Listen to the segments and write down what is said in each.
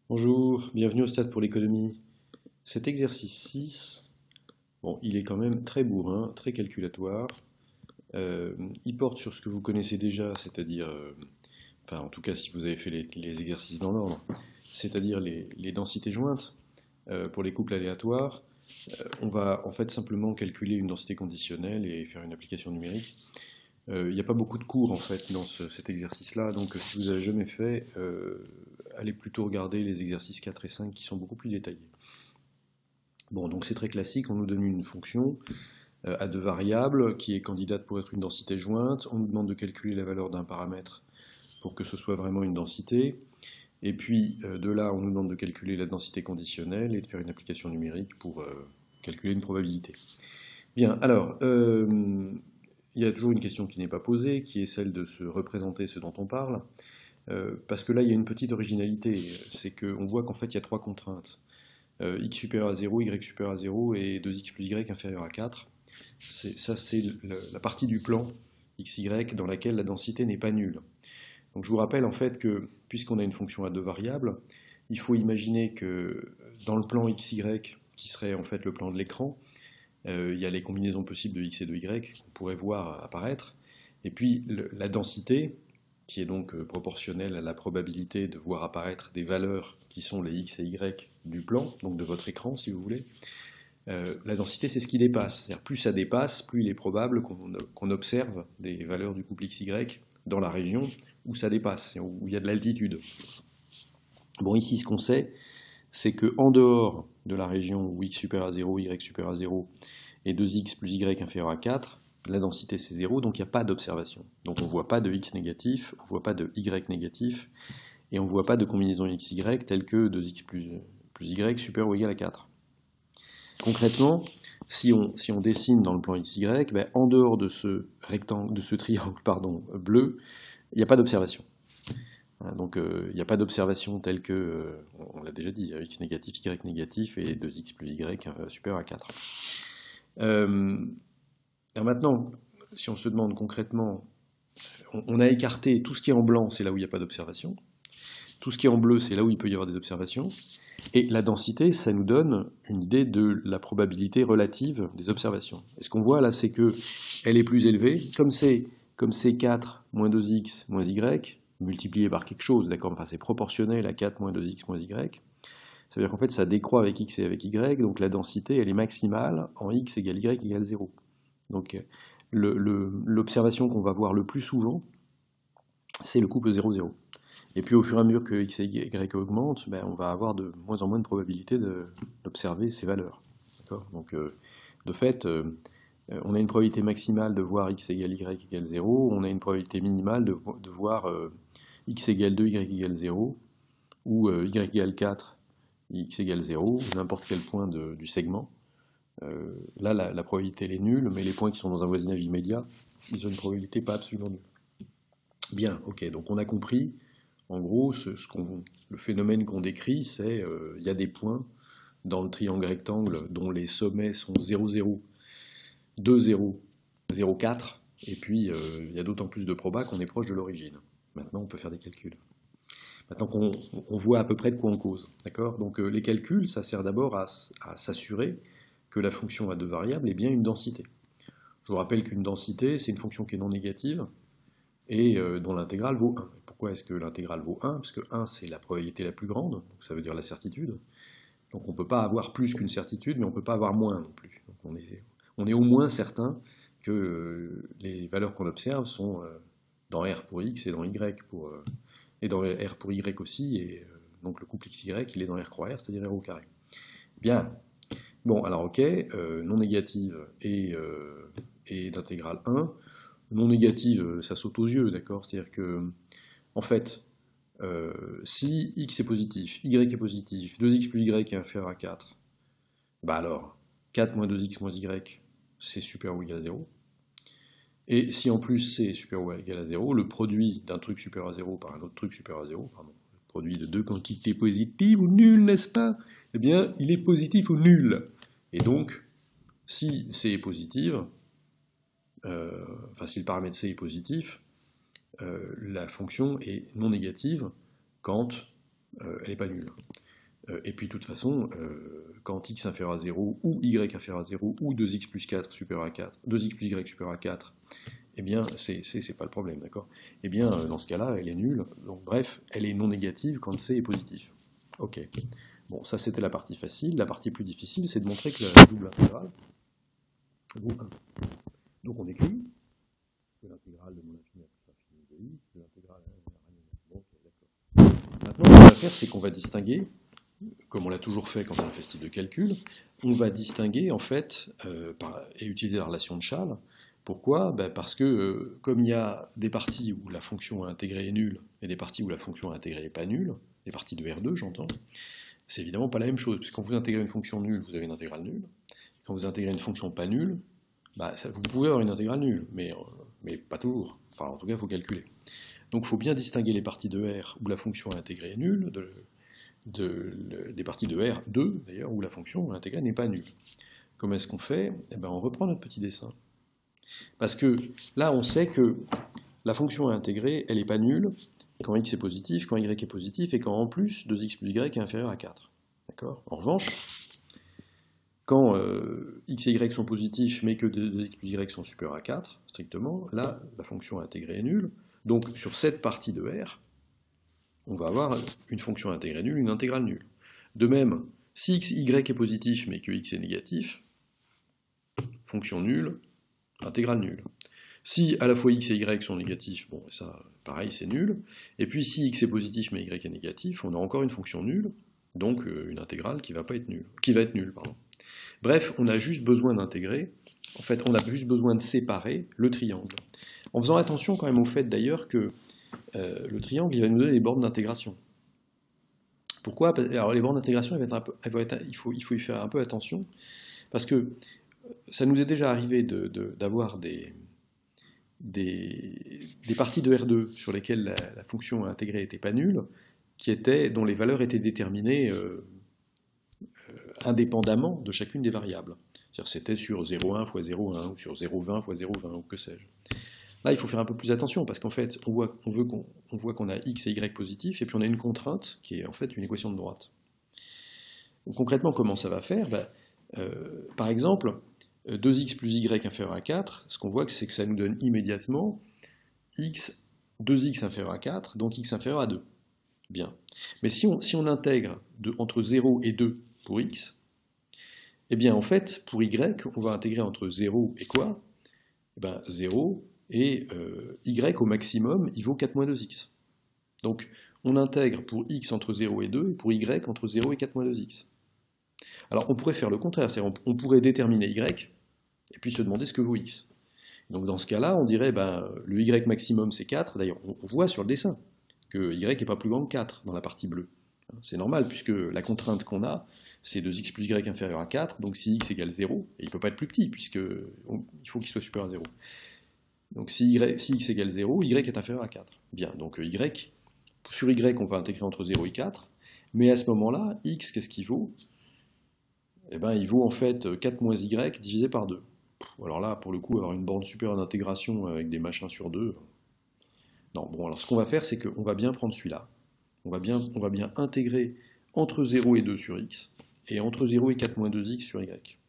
Bonjour, bienvenue au stade pour l'économie. Cet exercice 6, bon, il est quand même très bourrin, très calculatoire. Euh, il porte sur ce que vous connaissez déjà, c'est-à-dire, enfin en tout cas si vous avez fait les exercices dans l'ordre, c'est-à-dire les densités jointes pour les couples aléatoires. On va en fait simplement calculer une densité conditionnelle et faire une application numérique. Il n'y a pas beaucoup de cours en fait dans cet exercice-là, donc si vous n'avez jamais fait, allez plutôt regarder les exercices 4 et 5 qui sont beaucoup plus détaillés. Bon, donc c'est très classique, on nous donne une fonction à deux variables qui est candidate pour être une densité jointe, on nous demande de calculer la valeur d'un paramètre pour que ce soit vraiment une densité, et puis de là on nous demande de calculer la densité conditionnelle et de faire une application numérique pour calculer une probabilité. Bien, alors, il y a toujours une question qui n'est pas posée, qui est celle de se représenter ce dont on parle, parce que là il y a une petite originalité, c'est qu'on voit qu'en fait il y a trois contraintes. X supérieur à 0, y supérieur à 0 et 2x plus y inférieur à 4. Ça, c'est la partie du plan xy dans laquelle la densité n'est pas nulle. Donc je vous rappelle en fait que, puisqu'on a une fonction à deux variables, il faut imaginer que dans le plan xy, qui serait en fait le plan de l'écran, il y a les combinaisons possibles de x et de y qu'on pourrait voir apparaître, et puis la densité, qui est donc proportionnelle à la probabilité de voir apparaître des valeurs qui sont les x et y du plan, donc de votre écran si vous voulez. La densité, c'est ce qui dépasse. C'est-à-dire plus ça dépasse, plus il est probable qu'on observe des valeurs du couple xy dans la région où ça dépasse, où il y a de l'altitude. Bon, ici, ce qu'on sait, c'est qu'en dehors de la région où x supérieur à 0, y supérieur à 0 et 2x plus y inférieur à 4, la densité c'est 0, donc il n'y a pas d'observation. Donc on ne voit pas de x négatif, on ne voit pas de y négatif, et on ne voit pas de combinaison xy telle que 2x plus y supérieur ou égal à 4. Concrètement, si on dessine dans le plan xy, ben, en dehors de ce rectangle, de ce triangle bleu, il n'y a pas d'observation. Donc il n'y a pas d'observation telle que, on l'a déjà dit, x négatif, y négatif et 2x plus y supérieur à 4. Alors maintenant, si on se demande concrètement, on a écarté tout ce qui est en blanc, c'est là où il n'y a pas d'observation. Tout ce qui est en bleu, c'est là où il peut y avoir des observations. Et la densité, ça nous donne une idée de la probabilité relative des observations. Et ce qu'on voit là, c'est qu'elle est plus élevée. Comme c'est 4 moins 2x moins y, multiplié par quelque chose, d'accord, enfin c'est proportionnel à 4 moins 2x moins y, ça veut dire qu'en fait ça décroît avec x et avec y, donc la densité elle est maximale en x égale y égale 0. Donc l'observation qu'on va voir le plus souvent, c'est le couple 0,0. Et puis au fur et à mesure que x et y augmentent, ben, on va avoir de moins en moins de probabilité d'observer ces valeurs. Donc de fait, on a une probabilité maximale de voir x égale y égale 0, on a une probabilité minimale de voir x égale 2, y égale 0, ou y égale 4, x égale 0, n'importe quel point du segment. Là, la probabilité elle est nulle, mais les points qui sont dans un voisinage immédiat, ils ont une probabilité pas absolument nulle. Bien, ok, donc on a compris, en gros, le phénomène qu'on décrit, c'est il y a des points dans le triangle rectangle dont les sommets sont 0, 0, 2, 0, 0, 4, et puis il y a d'autant plus de proba qu'on est proche de l'origine. Maintenant, on peut faire des calculs. Maintenant qu'on voit à peu près de quoi on cause, d'accord? Donc les calculs, ça sert d'abord à s'assurer que la fonction à deux variables est bien une densité. Je vous rappelle qu'une densité, c'est une fonction qui est non négative et dont l'intégrale vaut 1. Pourquoi est-ce que l'intégrale vaut 1? Parce que 1, c'est la probabilité la plus grande, donc ça veut dire la certitude. Donc on ne peut pas avoir plus qu'une certitude, mais on ne peut pas avoir moins non plus. Donc on est au moins certain que les valeurs qu'on observe sont dans R pour X et dans Y et dans R pour Y aussi, et donc le couple XY, il est dans R croix R, c'est-à-dire R au carré. Bien. Bon, alors ok, non négative et d'intégrale 1. Non négative, ça saute aux yeux, d'accord? C'est-à-dire que, en fait, si x est positif, y est positif, 2x plus y est inférieur à 4, bah alors, 4 moins 2x moins y, c'est supérieur ou égal à 0. Et si en plus c'est supérieur ou égal à 0, le produit d'un truc supérieur à 0 par un autre truc supérieur à 0, pardon, le produit de deux quantités positives ou nulles, n'est-ce pas? Eh bien, il est positif ou nul. Et donc, si c est positive, si le paramètre c est positif, la fonction est non négative quand elle n'est pas nulle. Et puis de toute façon, quand x inférieur à 0, ou y inférieur à 0, ou 2x plus 4 supérieur à 4, 2x plus y supérieur à 4, eh bien, c'est pas le problème, d'accord? Eh bien, dans ce cas-là, elle est nulle. Donc, bref, elle est non négative quand c est positif. Ok. Bon, ça c'était la partie facile. La partie plus difficile, c'est de montrer que la double intégrale vaut 1. Donc on écrit que l'intégrale de mon infini à plus l'infini de x, de l'intégrale à bon, ok, d'accord. Maintenant, ce qu'on va faire, c'est qu'on va distinguer, comme on l'a toujours fait quand on fait ce type de calcul, on va distinguer en fait et utiliser la relation de Chasles. Pourquoi? Parce que comme il y a des parties où la fonction à intégrer est nulle et des parties où la fonction à intégrer n'est pas nulle, les parties de R2 j'entends, c'est évidemment pas la même chose, puisque quand vous intégrez une fonction nulle, vous avez une intégrale nulle. Quand vous intégrez une fonction pas nulle, vous pouvez avoir une intégrale nulle, mais pas toujours. Enfin, en tout cas, il faut calculer. Donc il faut bien distinguer les parties de R où la fonction à intégrer est nulle, des parties de R2, d'ailleurs, où la fonction à intégrer n'est pas nulle. Comment est-ce qu'on fait? On reprend notre petit dessin. Parce que là, on sait que la fonction à intégrer, elle n'est pas nulle quand x est positif, quand y est positif, et quand en plus 2x plus y est inférieur à 4. D'accord? En revanche, quand x et y sont positifs, mais que 2x plus y sont supérieurs à 4, strictement, là, la fonction à intégrer est nulle. Donc, sur cette partie de R, on va avoir une fonction à intégrer nulle, une intégrale nulle. De même, si x, y est positif, mais que x est négatif, fonction nulle, intégrale nulle. Si à la fois x et y sont négatifs, bon, ça, pareil, c'est nul. Et puis si x est positif mais y est négatif, on a encore une fonction nulle, donc une intégrale qui va être nulle. Bref, on a juste besoin d'intégrer, en fait, on a juste besoin de séparer le triangle. En faisant attention quand même au fait d'ailleurs que le triangle, il va nous donner les bornes d'intégration. Pourquoi? Alors les bornes d'intégration, il faut y faire un peu attention, parce que ça nous est déjà arrivé d'avoir des parties de R2 sur lesquelles la fonction intégrée n'était pas nulle, dont les valeurs étaient déterminées indépendamment de chacune des variables. C'est-à-dire c'était sur 0,1 fois 0,1 ou sur 0,20 fois 0,20 ou que sais-je. Là, il faut faire un peu plus attention parce qu'en fait, on voit qu'on a x et y positifs et puis on a une contrainte qui est en fait une équation de droite. Donc, concrètement, comment ça va faire? Par exemple, 2x plus y inférieur à 4, ce qu'on voit, c'est que ça nous donne immédiatement 2x inférieur à 4, donc x inférieur à 2. Bien. Mais si on intègre entre 0 et 2 pour x, eh bien en fait, pour y, on va intégrer entre 0 et quoi? 0 et y au maximum, il vaut 4 moins 2x. Donc on intègre pour x entre 0 et 2, et pour y entre 0 et 4 moins 2x. Alors on pourrait faire le contraire, c'est-à-dire on pourrait déterminer y, et puis se demander ce que vaut x. Donc dans ce cas-là, on dirait le y maximum c'est 4, d'ailleurs on voit sur le dessin que y n'est pas plus grand que 4 dans la partie bleue. C'est normal puisque la contrainte qu'on a, c'est 2x plus y inférieur à 4, donc si x égale 0, et il ne peut pas être plus petit puisqu'il faut qu'il soit supérieur à 0. Donc si x égale 0, y est inférieur à 4. Bien, donc sur y on va intégrer entre 0 et 4, mais à ce moment-là, x qu'est-ce qu'il vaut? Il vaut en fait 4 moins y divisé par 2. Alors là, pour le coup, avoir une borne supérieure d'intégration avec des machins sur 2... Non, bon, alors ce qu'on va faire, c'est qu'on va bien prendre celui-là. On va bien intégrer entre 0 et 2 sur x, et entre 0 et 4 moins 2x sur y.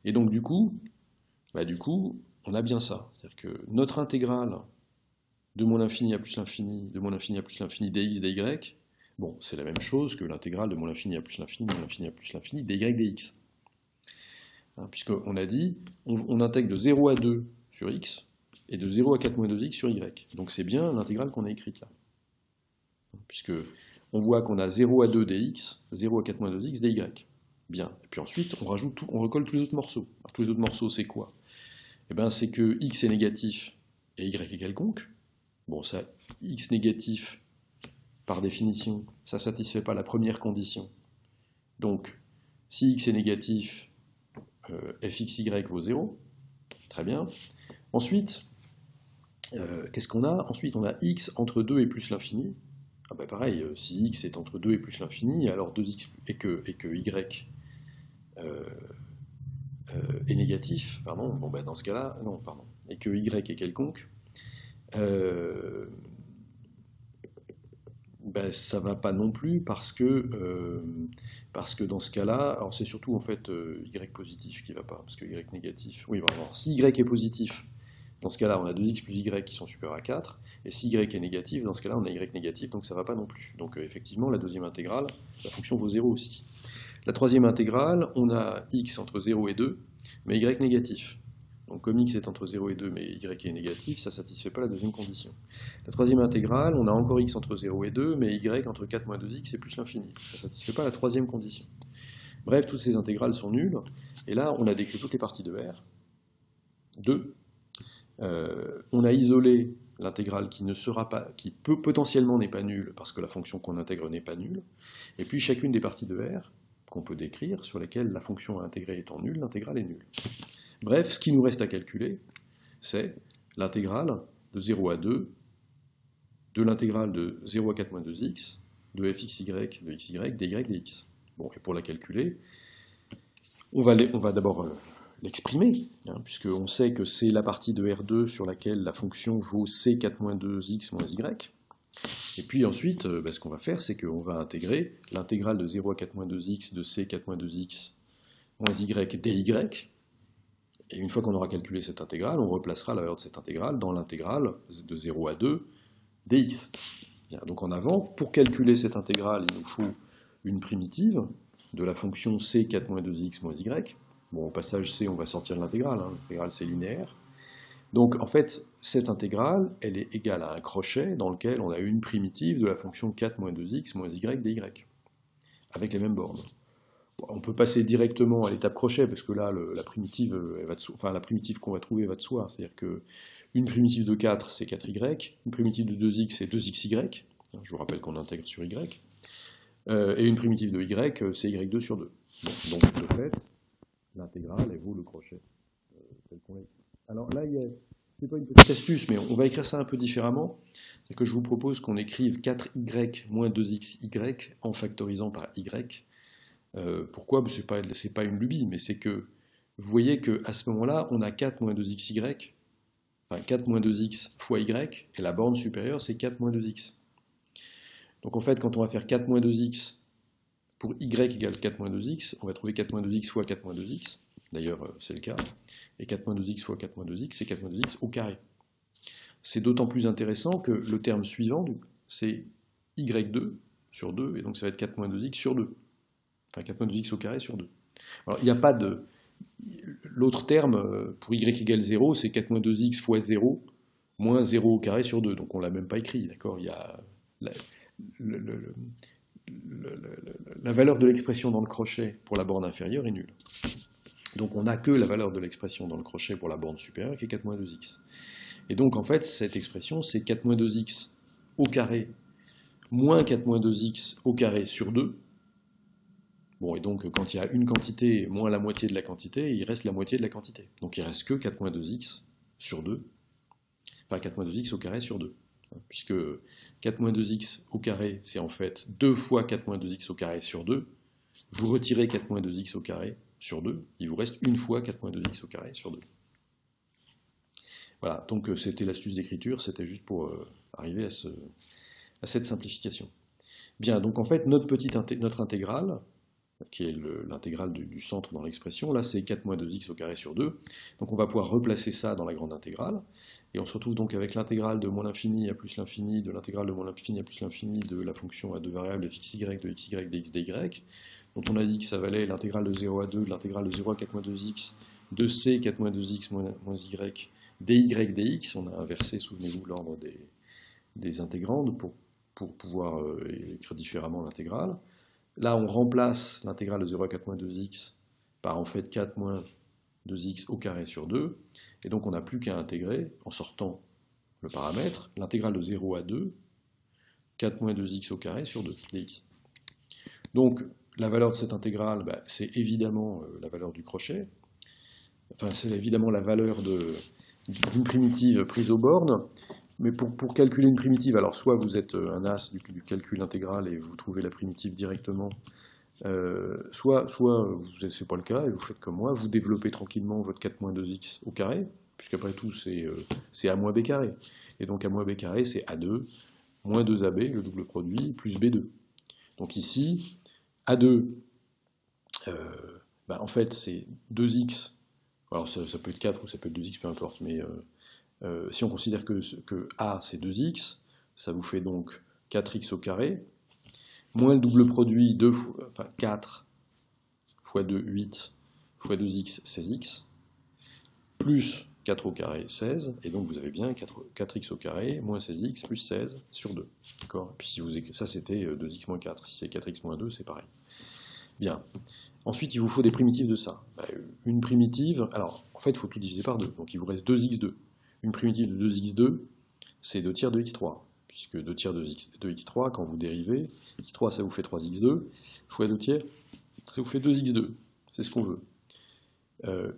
Et donc du coup, on a bien ça. C'est-à-dire que notre intégrale de moins l'infini à plus l'infini, de moins l'infini à plus l'infini dx dy, bon, c'est la même chose que l'intégrale de moins l'infini à plus l'infini, de moins l'infini à plus l'infini dy dx. Puisqu'on a dit, on intègre de 0 à 2 sur x, et de 0 à 4 moins 2x sur y. Donc c'est bien l'intégrale qu'on a écrite là. Puisque on voit qu'on a 0 à 2 dx, 0 à 4 moins 2x dy. Bien. Et puis ensuite, on recolle tous les autres morceaux. Alors, tous les autres morceaux, c'est quoi? C'est que x est négatif et y est quelconque. Bon, ça, x négatif, par définition, ça ne satisfait pas la première condition. Donc, si x est négatif, fxy vaut 0. Très bien. Ensuite, qu'est-ce qu'on a? Ensuite, on a x entre 2 et plus l'infini. Pareil, si x est entre 2 et plus l'infini, alors 2x et que y est négatif, pardon, bon dans ce cas-là, non, pardon, et que y est quelconque, Ben, ça va pas non plus parce que dans ce cas-là, alors c'est surtout en fait y positif qui va pas, parce que y négatif, oui, vraiment. Si y est positif, dans ce cas-là, on a 2x plus y qui sont supérieurs à 4, et si y est négatif, dans ce cas-là, on a y négatif, donc ça va pas non plus. Donc effectivement, la deuxième intégrale, la fonction vaut 0 aussi. La troisième intégrale, on a x entre 0 et 2, mais y négatif. Donc comme x est entre 0 et 2, mais y est négatif, ça ne satisfait pas la deuxième condition. La troisième intégrale, on a encore x entre 0 et 2, mais y entre 4 moins 2x et plus l'infini. Ça ne satisfait pas la troisième condition. Bref, toutes ces intégrales sont nulles, et là, on a décrit toutes les parties de R. 2. On a isolé l'intégrale qui ne sera pas, qui potentiellement n'est pas nulle, parce que la fonction qu'on intègre n'est pas nulle, et puis chacune des parties de R, qu'on peut décrire, sur lesquelles la fonction à intégrer étant nulle, l'intégrale est nulle. Bref, ce qui nous reste à calculer, c'est l'intégrale de 0 à 2 de l'intégrale de 0 à 4 moins 2x de fxy, de xy, dy, dx. Bon, et pour la calculer, on va d'abord l'exprimer, hein, puisqu'on sait que c'est la partie de R2 sur laquelle la fonction vaut c 4 moins 2x moins y. Et puis ensuite, ce qu'on va faire, c'est qu'on va intégrer l'intégrale de 0 à 4 moins 2x de c 4 moins 2x moins y dy. Et une fois qu'on aura calculé cette intégrale, on replacera la valeur de cette intégrale dans l'intégrale de 0 à 2 dx. Bien, donc en avant, pour calculer cette intégrale, il nous faut une primitive de la fonction c 4 moins 2x moins y. Bon, au passage c, on va sortir de l'intégrale, hein. L'intégrale c'est linéaire. Donc en fait, cette intégrale, elle est égale à un crochet dans lequel on a une primitive de la fonction 4 moins 2x moins y dy, avec les mêmes bornes. On peut passer directement à l'étape crochet, parce que là, la primitive, la primitive qu'on va trouver va de soi. C'est-à-dire qu'une primitive de 4, c'est 4y, une primitive de 2x, c'est 2xy. Je vous rappelle qu'on intègre sur y. Et une primitive de y, c'est y2 sur 2. Bon, donc, de fait, l'intégrale, elle vaut le crochet. Tel qu'on l'a écrit. Alors là, c'est pas une petite astuce, mais on va écrire ça un peu différemment. C'est que je vous propose qu'on écrive 4y moins 2xy en factorisant par y. Pourquoi? C'est pas une lubie, mais c'est que vous voyez qu'à ce moment-là, on a 4 moins 2xy, enfin 4 moins 2x fois y, et la borne supérieure, c'est 4 moins 2x. Donc en fait, quand on va faire 4 moins 2x pour y égale 4 moins 2x, on va trouver 4 moins 2x fois 4 moins 2x, d'ailleurs c'est le cas, et 4 moins 2x fois 4 moins 2x, c'est 4 moins 2x au carré. C'est d'autant plus intéressant que le terme suivant, c'est y2 sur 2, et donc ça va être 4 moins 2x sur 2. Enfin 4 moins 2x au carré sur 2. Alors il n'y a pas de... L'autre terme, pour y égale 0, c'est 4 moins 2x fois 0, moins 0 au carré sur 2. Donc on ne l'a même pas écrit, d'accord? Il y a la valeur de l'expression dans le crochet pour la borne inférieure est nulle. Donc on n'a que la valeur de l'expression dans le crochet pour la borne supérieure qui est 4 moins 2x. Et donc en fait, cette expression, c'est 4 moins 2x au carré moins 4 moins 2x au carré sur 2. Bon, et donc quand il y a une quantité moins la moitié de la quantité, il reste la moitié de la quantité. Donc il ne reste que 4 moins 2x sur 2, enfin 4 moins 2x au carré sur 2. Puisque 4 moins 2x au carré, c'est en fait 2 fois 4 moins 2x au carré sur 2. Vous retirez 4 moins 2x au carré sur 2, il vous reste une fois 4 moins 2x au carré sur 2. Voilà, donc c'était l'astuce d'écriture, c'était juste pour arriver à cette simplification. Bien, donc en fait, notre intégrale, qui est l'intégrale du centre dans l'expression, là c'est 4 moins 2x au carré sur 2, donc on va pouvoir replacer ça dans la grande intégrale, et on se retrouve donc avec l'intégrale de moins l'infini à plus l'infini, de l'intégrale de moins l'infini à plus l'infini de la fonction à deux variables fxy, de xy, dx, dy, dont on a dit que ça valait l'intégrale de 0 à 2, de l'intégrale de 0 à 4 moins 2x, de c 4 moins 2x moins y, dy, dx. On a inversé, souvenez-vous, l'ordre des intégrandes pour pouvoir écrire différemment l'intégrale. Là, on remplace l'intégrale de 0 à 4 moins 2x par en fait 4 moins 2x au carré sur 2, et donc on n'a plus qu'à intégrer, en sortant le paramètre, l'intégrale de 0 à 2, 4 moins 2x au carré sur 2, dx. Donc, la valeur de cette intégrale, c'est évidemment la valeur du crochet, enfin c'est évidemment la valeur d'une primitive prise aux bornes, mais pour calculer une primitive, alors soit vous êtes un as du calcul intégral et vous trouvez la primitive directement, soit c'est pas le cas et vous faites comme moi, vous développez tranquillement votre 4 moins 2x au carré, puisqu'après tout c'est a moins b carré. Et donc a moins b carré c'est a2 moins 2AB, le double produit, plus B2. Donc ici, A2, en fait, c'est 2x. Alors ça peut être 4 ou ça peut être 2x, peu importe. Mais si on considère que A, c'est 2x, ça vous fait donc 4x au carré, moins le double produit 4 fois 2, 8, fois 2x, 16x, plus 4 au carré, 16, et donc vous avez bien 4x au carré, moins 16x, plus 16 sur 2. D'accord ? Puis si vous, ça c'était 2x moins 4, si c'est 4x moins 2, c'est pareil. Bien. Ensuite, il vous faut des primitives de ça. Une primitive, alors en fait, il faut tout diviser par 2, donc il vous reste 2x2. Une primitive de 2x2, c'est 2 tiers de x3, puisque 2 tiers de x3, quand vous dérivez, x3 ça vous fait 3x2, fois 2 tiers, ça vous fait 2x2, c'est ce qu'on veut.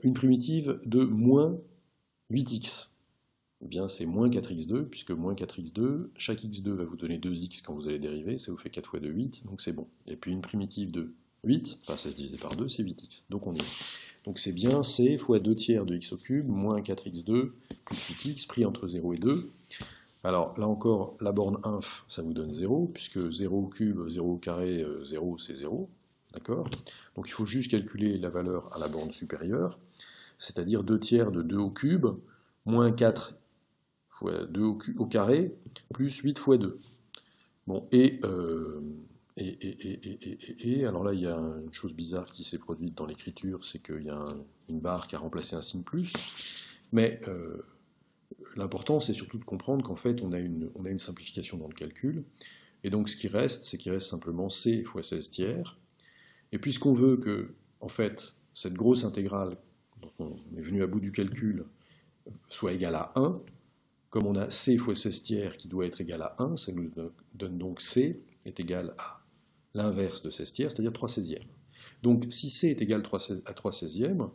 Une primitive de moins 8x, eh bien c'est moins 4x2, puisque moins 4x2, chaque x2 va vous donner 2x quand vous allez dériver, ça vous fait 4 fois 2, 8, donc c'est bon. Et puis une primitive de 8, enfin ça se divise par 2, c'est 8x, donc on y est. Donc c'est bien c fois 2 tiers de x au cube, moins 4x2, plus 8x, pris entre 0 et 2. Alors là encore, la borne inf, ça vous donne 0, puisque 0 au cube, 0 au carré, 0 c'est 0. D'accord ? Donc il faut juste calculer la valeur à la borne supérieure, c'est-à-dire 2 tiers de 2 au cube, moins 4 fois 2 au carré, plus 8 fois 2. Bon, alors là, il y a une chose bizarre qui s'est produite dans l'écriture, c'est qu'il y a une barre qui a remplacé un signe plus, mais l'important, c'est surtout de comprendre qu'en fait, on a une simplification dans le calcul, et donc ce qui reste, c'est qu'il reste simplement c fois 16 tiers, et puisqu'on veut que, en fait, cette grosse intégrale dont on est venu à bout du calcul soit égale à 1, comme on a c fois 16 tiers qui doit être égal à 1, ça nous donne donc c est égal à l'inverse de 16 tiers, c'est-à-dire 3/16. Donc si c est égal à 3/16,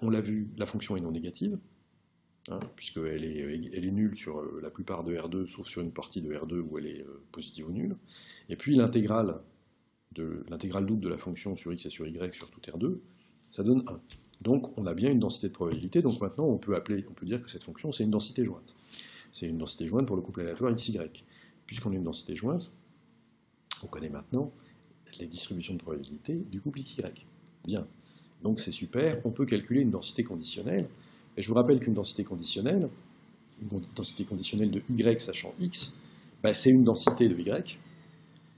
on l'a vu, la fonction est non négative, puisqu'elle est nulle sur la plupart de R2, sauf sur une partie de R2 où elle est positive ou nulle. Et puis l'intégrale double de la fonction sur x et sur y sur tout R2, ça donne 1. Donc on a bien une densité de probabilité, donc maintenant on peut dire que cette fonction c'est une densité jointe. C'est une densité jointe pour le couple aléatoire xy. Puisqu'on a une densité jointe, on connaît maintenant les distributions de probabilité du couple xy. Bien. Donc c'est super, on peut calculer une densité conditionnelle, et je vous rappelle qu'une densité conditionnelle de y sachant x, c'est une densité de y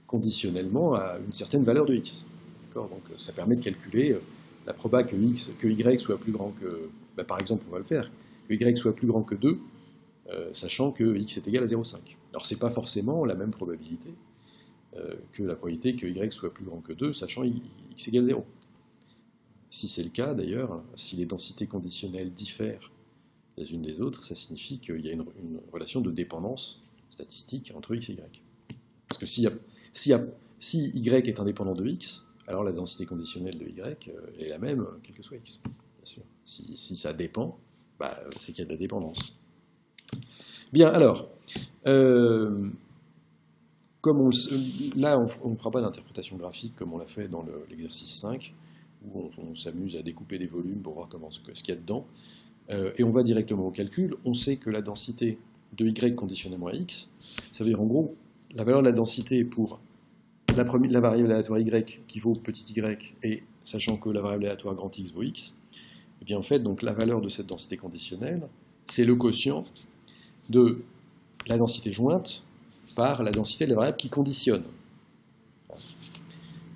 conditionnellement à une certaine valeur de x. Donc ça permet de calculer la proba que y soit plus grand que, par exemple on va le faire, que y soit plus grand que 2, sachant que x est égal à 0,5. Alors c'est pas forcément la même probabilité que la probabilité que y soit plus grand que 2, sachant x égale 0. Si c'est le cas, d'ailleurs, si les densités conditionnelles diffèrent les unes des autres, ça signifie qu'il y a une relation de dépendance statistique entre x et y. Parce que si y est indépendant de x, alors la densité conditionnelle de y est la même, quel que soit x. Bien sûr. Si ça dépend, c'est qu'il y a de la dépendance. Bien, alors, là, on ne fera pas d'interprétation graphique comme on l'a fait dans l'exercice 5, où on s'amuse à découper des volumes pour voir ce qu'il y a dedans. Et on va directement au calcul. On sait que la densité de y conditionnément à x, ça veut dire en gros, la valeur de la densité pour la variable aléatoire y qui vaut petit y, et sachant que la variable aléatoire grand X vaut x, et bien en fait, donc, la valeur de cette densité conditionnelle, c'est le quotient de la densité jointe par la densité de la variable qui conditionne.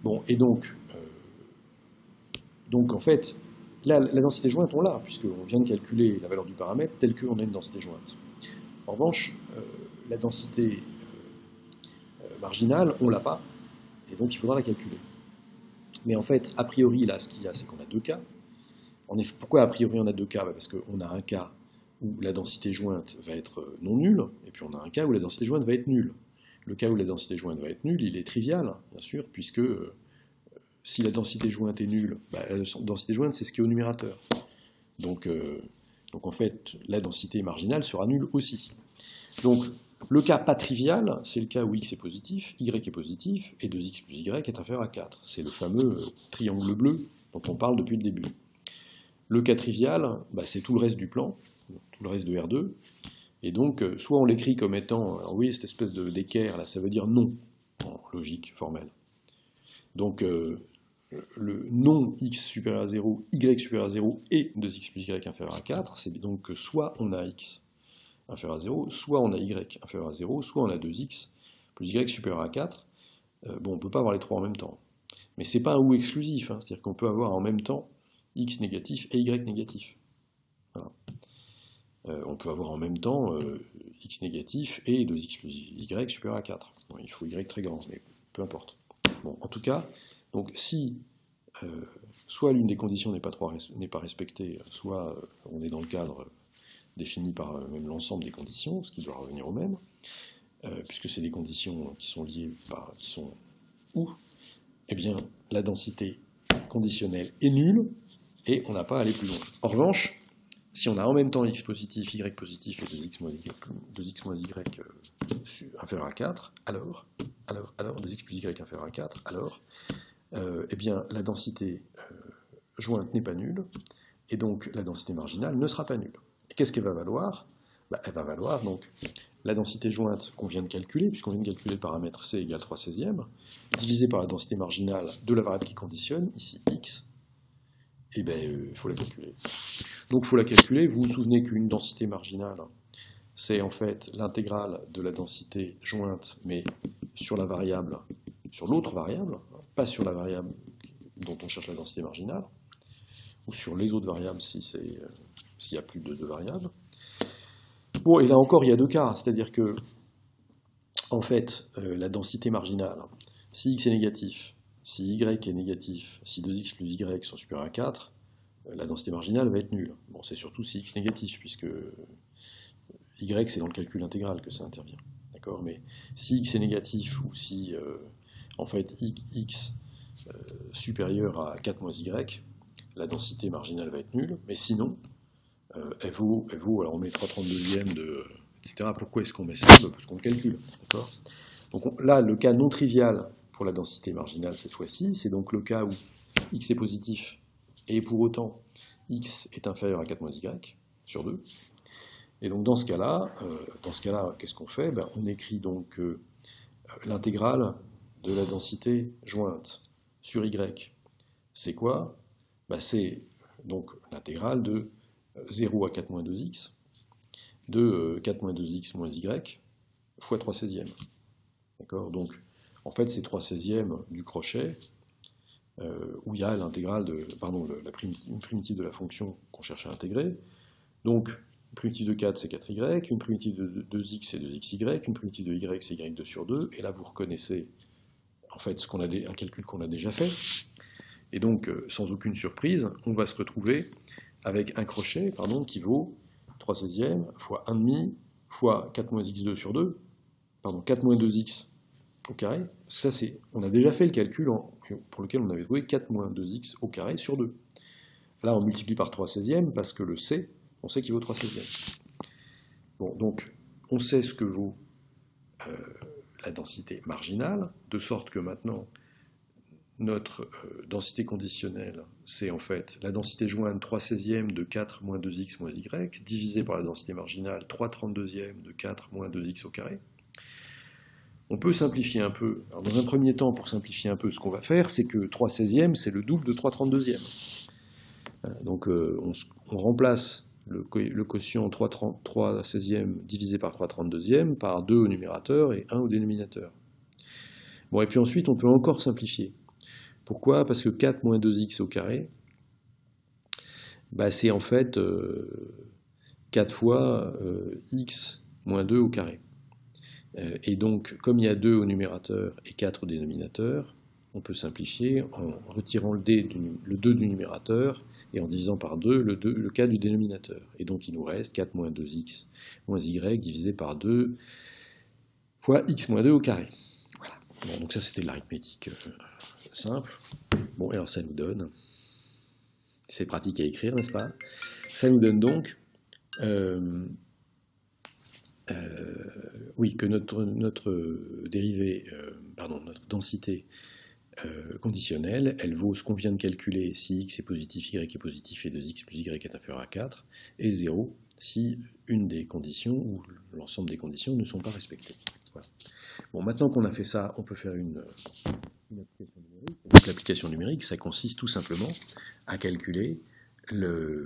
Bon, et donc en fait, là, la densité jointe, on l'a, puisqu'on vient de calculer la valeur du paramètre telle qu'on a une densité jointe. En revanche, la densité marginale, on ne l'a pas, et donc il faudra la calculer. Mais en fait, a priori, là, ce qu'il y a, c'est qu'on a deux cas. Pourquoi a priori on a deux cas? Parce qu'on a un cas où la densité jointe va être non nulle, et puis on a un cas où la densité jointe va être nulle. Le cas où la densité jointe va être nulle, il est trivial, bien sûr, puisque si la densité jointe est nulle, la densité jointe, c'est ce qui est au numérateur. Donc en fait, la densité marginale sera nulle aussi. Donc, le cas pas trivial, c'est le cas où x est positif, y est positif, et 2x plus y est inférieur à 4. C'est le fameux triangle bleu dont on parle depuis le début. Le cas trivial, c'est tout le reste du plan, tout le reste de R2, Et donc, soit on l'écrit comme étant, alors oui, cette espèce d'équerre, là, ça veut dire non, en logique formelle. Donc, le non x supérieur à 0, y supérieur à 0 et 2x plus y inférieur à 4, c'est donc que soit on a x inférieur à 0, soit on a y inférieur à 0, soit on a 2x plus y supérieur à 4. Bon, on ne peut pas avoir les trois en même temps. Mais ce n'est pas un ou exclusif, hein, c'est-à-dire qu'on peut avoir en même temps x négatif et y négatif. Voilà. On peut avoir en même temps x négatif et 2x plus y supérieur à 4. Bon, il faut y très grand, mais peu importe. Bon, en tout cas, donc si soit l'une des conditions n'est pas respectée, soit on est dans le cadre défini par même l'ensemble des conditions, ce qui doit revenir au même, puisque c'est des conditions qui sont liées par, qui sont où, eh bien, la densité conditionnelle est nulle, et on n'a pas à aller plus loin. En revanche, si on a en même temps x positif, y positif et 2x moins y inférieur à 4, alors 2x plus y inférieur à 4, alors, eh bien, la densité jointe n'est pas nulle, et donc la densité marginale ne sera pas nulle. Et qu'est-ce qu'elle va valoir? Elle va valoir donc la densité jointe qu'on vient de calculer, puisqu'on vient de calculer le paramètre c égale 3/16, divisé par la densité marginale de la variable qui conditionne, ici x, et bien il faut la calculer. Donc il faut la calculer, vous vous souvenez qu'une densité marginale, c'est en fait l'intégrale de la densité jointe, mais sur la variable, sur l'autre variable, pas sur la variable dont on cherche la densité marginale, ou sur les autres variables s'il y a plus de deux variables. Bon, et là encore, il y a deux cas, c'est-à-dire que, en fait, la densité marginale, si x est négatif, si y est négatif, si 2x plus y sont supérieurs à 4, la densité marginale va être nulle. Bon, c'est surtout si x est négatif, puisque y, c'est dans le calcul intégral que ça intervient. D'accord? Mais si x est négatif, ou si, en fait, x supérieur à 4 moins y, la densité marginale va être nulle, mais sinon, elle vaut, alors on met 3/32e de, etc. Pourquoi est-ce qu'on met ça? Parce qu'on le calcule, d'accord? Donc là, le cas non trivial pour la densité marginale cette fois-ci, c'est donc le cas où x est positif, et pour autant, x est inférieur à 4 moins y sur 2. Et donc dans ce cas-là, qu'est-ce qu'on fait? On écrit donc l'intégrale de la densité jointe sur y. C'est quoi? C'est donc l'intégrale de 0 à 4 moins 2x, de 4 moins 2x moins y, fois 3/16. D'accord? Donc, en fait, c'est 3/16 du crochet, où il y a l'intégrale de, une primitive de la fonction qu'on cherche à intégrer. Donc, une primitive de 4, c'est 4y, une primitive de 2x, c'est 2xy, une primitive de y, c'est y2 sur 2, et là, vous reconnaissez, en fait, un calcul qu'on a déjà fait. Et donc, sans aucune surprise, on va se retrouver avec un crochet qui vaut 3/16 fois 1,5 fois 4 moins x2 sur 2, 4 moins 2x au carré. Ça, on a déjà fait le calcul pour lequel on avait trouvé 4 moins 2x au carré sur 2. Là, on multiplie par 3/16 parce que le c, on sait qu'il vaut 3/16. Bon, donc, on sait ce que vaut la densité marginale, de sorte que maintenant, notre densité conditionnelle, c'est en fait la densité jointe 3/16 de 4 moins 2x moins y, divisé par la densité marginale 3/32 de 4 moins 2x au carré. On peut simplifier un peu. Alors dans un premier temps, pour simplifier un peu, ce qu'on va faire, c'est que 3/16, c'est le double de 3/32. Donc on remplace le quotient 3/16 divisé par 3/32 par 2 au numérateur et 1 au dénominateur. Bon, et puis ensuite, on peut encore simplifier. Pourquoi? Parce que 4 moins 2x au carré, c'est en fait 4 fois x moins 2 au carré. Et donc, comme il y a 2 au numérateur et 4 au dénominateur, on peut simplifier en retirant le 2 du numérateur et en divisant par 2 le cas du dénominateur. Et donc, il nous reste 4 moins 2x moins y divisé par 2 fois x moins 2 au carré. Voilà. Bon, donc ça, c'était de l'arithmétique simple. Bon, alors ça nous donne, c'est pratique à écrire, n'est-ce pas? Ça nous donne donc, oui, que notre dérivée, notre densité conditionnelle, elle vaut ce qu'on vient de calculer si x est positif, y est positif et 2x plus y est inférieur à 4, et 0, si une des conditions ou l'ensemble des conditions ne sont pas respectées. Voilà. Bon, maintenant qu'on a fait ça, on peut faire une application numérique. Donc, l'application numérique, ça consiste tout simplement à calculer la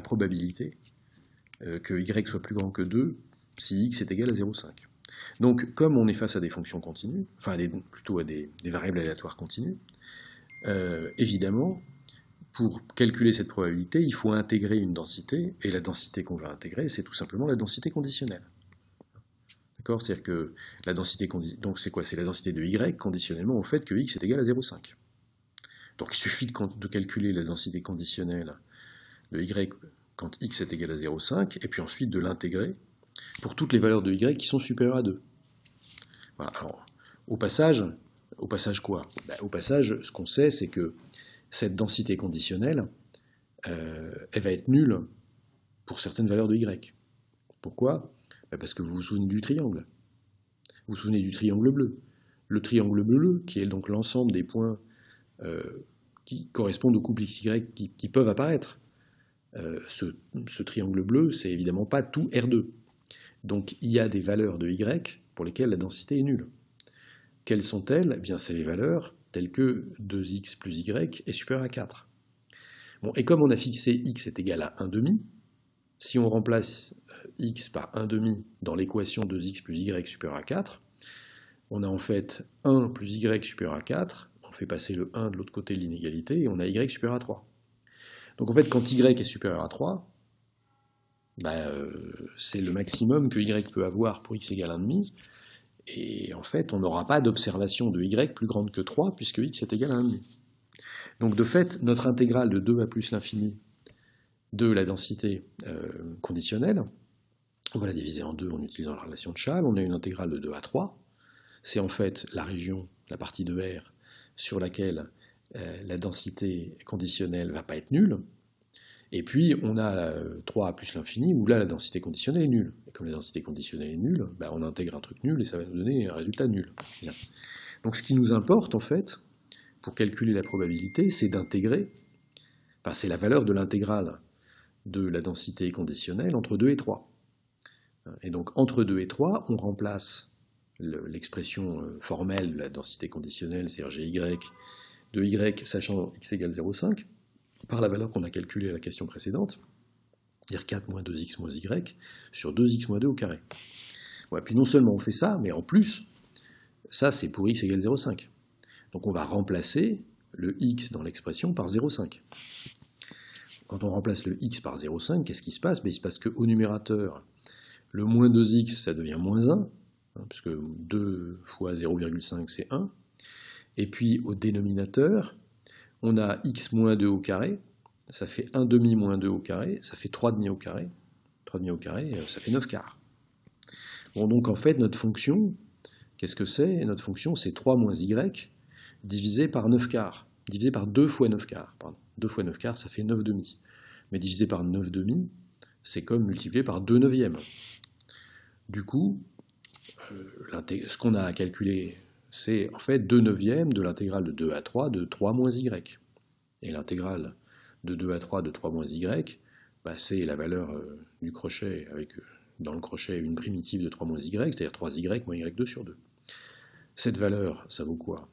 probabilité que y soit plus grand que 2 si x est égal à 0,5. Donc, comme on est face à des fonctions continues, enfin plutôt à des variables aléatoires continues, évidemment, pour calculer cette probabilité, il faut intégrer une densité, et la densité qu'on va intégrer, c'est tout simplement la densité conditionnelle. D'accord? C'est-à-dire que la densité donc c'est quoi? C'est la densité de y conditionnellement au fait que x est égal à 0,5. Donc il suffit de calculer la densité conditionnelle de y quand x est égal à 0,5, et puis ensuite de l'intégrer pour toutes les valeurs de y qui sont supérieures à 2. Voilà. Alors, au passage quoi? Au passage, ce qu'on sait, c'est que cette densité conditionnelle, elle va être nulle pour certaines valeurs de y. Pourquoi? Parce que vous vous souvenez du triangle. Vous vous souvenez du triangle bleu. Le triangle bleu, qui est donc l'ensemble des points qui correspondent au couple XY qui peuvent apparaître. Ce triangle bleu, c'est évidemment pas tout R2. Donc il y a des valeurs de Y pour lesquelles la densité est nulle. Quelles sont-elles? Eh bien, c'est les valeurs telles que 2x plus y est supérieur à 4. Bon, et comme on a fixé x est égal à 1,5, si on remplace x par 1,5 dans l'équation 2x plus y supérieur à 4, on a en fait 1 plus y supérieur à 4, on fait passer le 1 de l'autre côté de l'inégalité, et on a y supérieur à 3. Donc en fait, quand y est supérieur à 3, c'est le maximum que y peut avoir pour x égale 1,5, et en fait, on n'aura pas d'observation de y plus grande que 3, puisque x est égal à 1,5. Donc de fait, notre intégrale de 2 à plus l'infini de la densité conditionnelle, on va la diviser en deux en utilisant la relation de Chasles, on a une intégrale de 2 à 3, c'est en fait la région, la partie de R, sur laquelle la densité conditionnelle ne va pas être nulle, et puis on a 3 à plus l'infini, où là la densité conditionnelle est nulle. Et comme la densité conditionnelle est nulle, on intègre un truc nul et ça va nous donner un résultat nul. Bien. Donc ce qui nous importe en fait, pour calculer la probabilité, c'est d'intégrer, c'est la valeur de l'intégrale de la densité conditionnelle entre 2 et 3. Et donc entre 2 et 3, on remplace l'expression formelle de la densité conditionnelle, c'est-à-dire gy de y sachant x égale 0,5, par la valeur qu'on a calculée à la question précédente, c'est-à-dire 4 moins 2x moins y, sur 2x moins 2 au carré. Ouais, puis non seulement on fait ça, mais en plus, ça c'est pour x égale 0,5. Donc on va remplacer le x dans l'expression par 0,5. Quand on remplace le x par 0,5, qu'est-ce qui se passe? Il se passe qu'au numérateur, le moins 2x, ça devient moins 1, puisque 2 fois 0,5, c'est 1. Et puis au dénominateur, on a x moins 2 au carré, ça fait 1,5 moins 2 au carré, ça fait 3,5 au carré. 3,5 au carré, ça fait 9 quarts. Bon, donc en fait, notre fonction, qu'est-ce que c'est? Notre fonction, c'est 3 moins y divisé par 9 quarts, divisé par 2 fois 9 quarts. Pardon. 2 fois 9 quarts, ça fait 9 demi. Mais divisé par 9 demi, c'est comme multiplié par 2 neuvièmes. Du coup, ce qu'on a à calculer, c'est en fait 2 neuvièmes de l'intégrale de 2 à 3 de 3 moins y. Et l'intégrale de 2 à 3 de 3 moins y, c'est la valeur du crochet avec dans le crochet une primitive de 3 moins y, c'est-à-dire 3y moins y2 sur 2. Cette valeur, ça vaut quoi?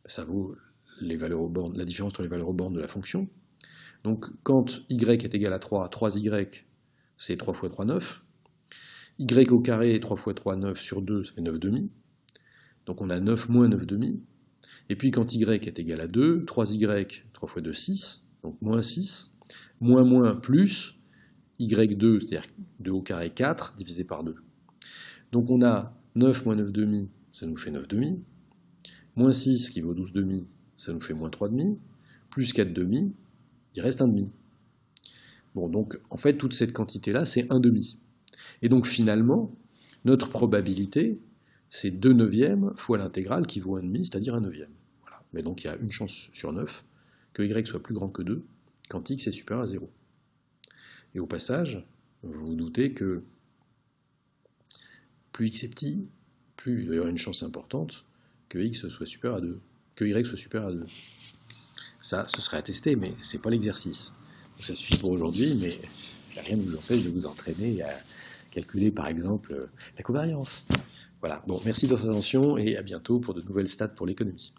Ça vaut les valeurs aux bornes, la différence entre les valeurs aux bornes de la fonction. Donc quand y est égal à 3, 3y, c'est 3 fois 3, 9. Y au carré, 3 fois 3, 9 sur 2, ça fait 9 demi. Donc on a 9 moins 9 demi. Et puis quand y est égal à 2, 3y, 3 fois 2, 6, donc moins 6, moins plus, y2, c'est-à-dire 2 au carré 4, divisé par 2. Donc on a 9 moins 9 demi, ça nous fait 9 demi, moins 6 qui vaut 12 demi, ça nous fait moins 3 demi, plus 4 demi, il reste 1 demi. Bon, donc en fait toute cette quantité-là, c'est 1 demi. Et donc finalement, notre probabilité, c'est 2 neuvièmes fois l'intégrale qui vaut 1 demi, c'est-à-dire 1 neuvième. Voilà. Mais donc il y a une chance sur 9 que y soit plus grand que 2 quand x est supérieur à 0. Et au passage, vous vous doutez que plus x est petit, plus il doit y avoir une chance importante que x soit supérieur à 2, que y soit supérieur à 2. Ça, ce serait à tester, mais ce n'est pas l'exercice. Ça suffit pour aujourd'hui, mais rien ne vous empêche de vous entraîner à calculer, par exemple, la covariance. Voilà. Bon, merci de votre attention et à bientôt pour de nouvelles stats pour l'économie.